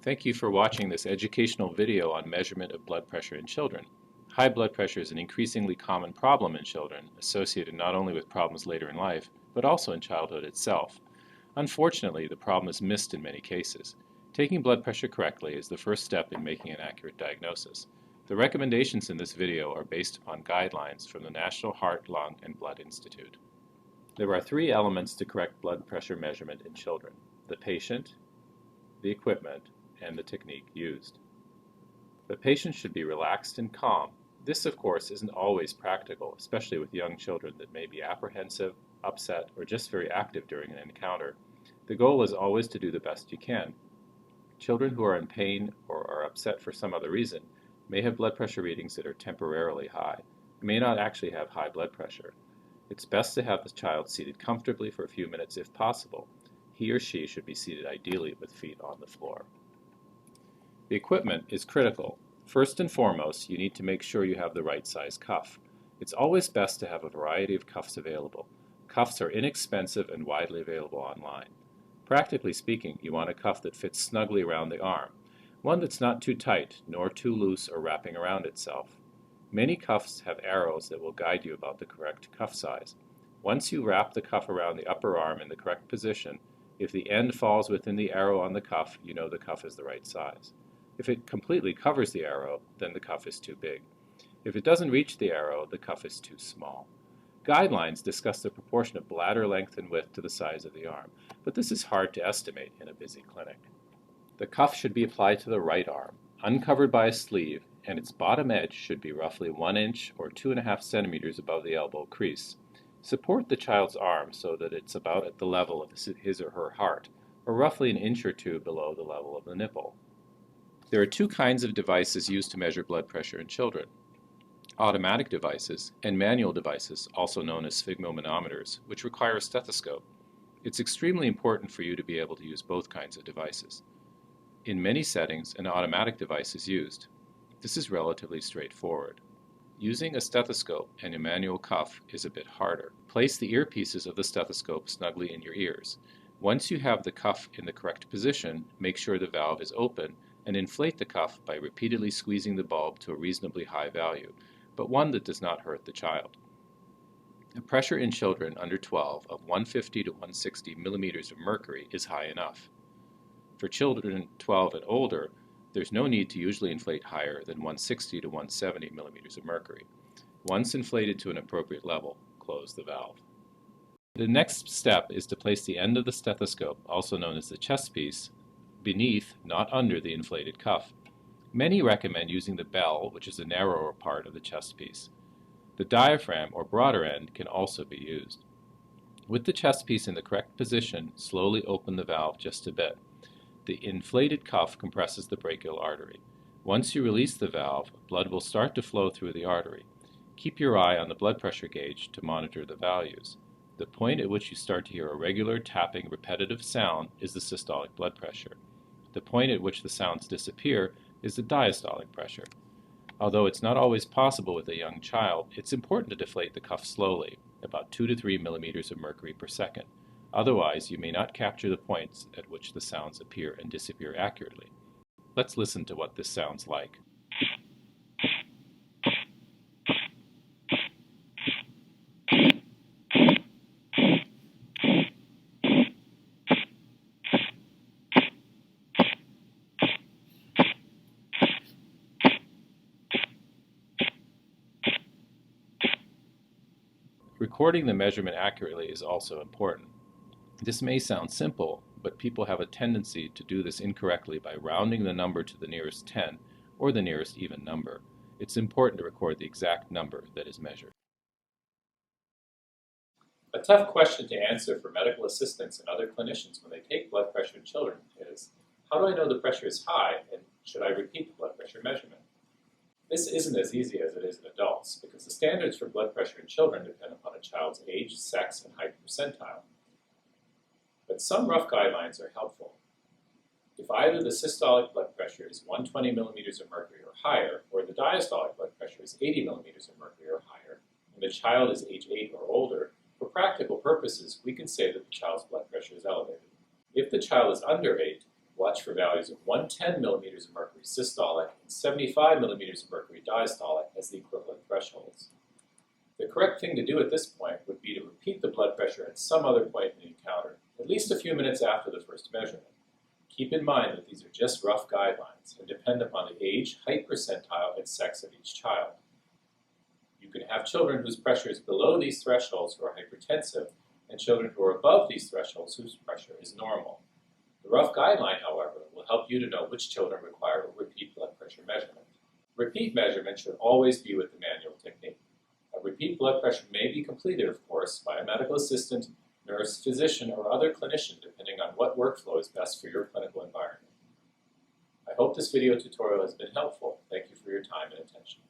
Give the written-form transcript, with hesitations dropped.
Thank you for watching this educational video on measurement of blood pressure in children. High blood pressure is an increasingly common problem in children, associated not only with problems later in life, but also in childhood itself. Unfortunately, the problem is missed in many cases. Taking blood pressure correctly is the first step in making an accurate diagnosis. The recommendations in this video are based upon guidelines from the National Heart, Lung, and Blood Institute. There are three elements to correct blood pressure measurement in children: the patient, the equipment, and the technique used. The patient should be relaxed and calm. This, of course, isn't always practical, especially with young children that may be apprehensive, upset, or just very active during an encounter. The goal is always to do the best you can. Children who are in pain or are upset for some other reason may have blood pressure readings that are temporarily high. They may not actually have high blood pressure. It's best to have the child seated comfortably for a few minutes if possible. He or she should be seated ideally with feet on the floor. The equipment is critical. First and foremost, you need to make sure you have the right size cuff. It's always best to have a variety of cuffs available. Cuffs are inexpensive and widely available online. Practically speaking, you want a cuff that fits snugly around the arm, one that's not too tight nor too loose or wrapping around itself. Many cuffs have arrows that will guide you about the correct cuff size. Once you wrap the cuff around the upper arm in the correct position, if the end falls within the arrow on the cuff, you know the cuff is the right size. If it completely covers the arrow, then the cuff is too big. If it doesn't reach the arrow, the cuff is too small. Guidelines discuss the proportion of bladder length and width to the size of the arm, but this is hard to estimate in a busy clinic. The cuff should be applied to the right arm, uncovered by a sleeve, and its bottom edge should be roughly 1 inch or 2.5 centimeters above the elbow crease. Support the child's arm so that it's about at the level of his or her heart, or roughly 1 inch or 2 below the level of the nipple. There are two kinds of devices used to measure blood pressure in children: automatic devices and manual devices, also known as sphygmomanometers, which require a stethoscope. It's extremely important for you to be able to use both kinds of devices. In many settings, an automatic device is used. This is relatively straightforward. Using a stethoscope and a manual cuff is a bit harder. Place the earpieces of the stethoscope snugly in your ears. Once you have the cuff in the correct position, make sure the valve is open and inflate the cuff by repeatedly squeezing the bulb to a reasonably high value, but one that does not hurt the child. A pressure in children under 12 of 150 to 160 millimeters of mercury is high enough. For children 12 and older, there's no need to usually inflate higher than 160 to 170 millimeters of mercury. Once inflated to an appropriate level, close the valve. The next step is to place the end of the stethoscope, also known as the chest piece, beneath, not under, the inflated cuff. Many recommend using the bell, which is the narrower part of the chest piece. The diaphragm, or broader end, can also be used. With the chest piece in the correct position, slowly open the valve just a bit. The inflated cuff compresses the brachial artery. Once you release the valve, blood will start to flow through the artery. Keep your eye on the blood pressure gauge to monitor the values. The point at which you start to hear a regular tapping repetitive sound is the systolic blood pressure. The point at which the sounds disappear is the diastolic pressure. Although it's not always possible with a young child, it's important to deflate the cuff slowly, about 2 to 3 millimeters of mercury per second. Otherwise, you may not capture the points at which the sounds appear and disappear accurately. Let's listen to what this sounds like. Recording the measurement accurately is also important. This may sound simple, but people have a tendency to do this incorrectly by rounding the number to the nearest 10 or the nearest even number. It's important to record the exact number that is measured. A tough question to answer for medical assistants and other clinicians when they take blood pressure in children is, how do I know the pressure is high, and should I repeat the blood pressure measurement? This isn't as easy as it is in adults, because the standards for blood pressure in children depend upon a child's age, sex, and height percentile. But some rough guidelines are helpful. If either the systolic blood pressure is 120 millimeters of mercury or higher, or the diastolic blood pressure is 80 millimeters of mercury or higher, and the child is age 8 or older, for practical purposes, we can say that the child's blood pressure is elevated. If the child is under 8, Watch for values of 110 millimeters of mercury systolic and 75 millimeters of mercury diastolic as the equivalent thresholds. The correct thing to do at this point would be to repeat the blood pressure at some other point in the encounter, at least a few minutes after the first measurement. Keep in mind that these are just rough guidelines and depend upon the age, height percentile, and sex of each child. You can have children whose pressure is below these thresholds who are hypertensive, and children who are above these thresholds whose pressure is normal. The rough guideline, however, will help you to know which children require a repeat blood pressure measurement. Repeat measurement should always be with the manual technique. A repeat blood pressure may be completed, of course, by a medical assistant, nurse, physician, or other clinician, depending on what workflow is best for your clinical environment. I hope this video tutorial has been helpful. Thank you for your time and attention.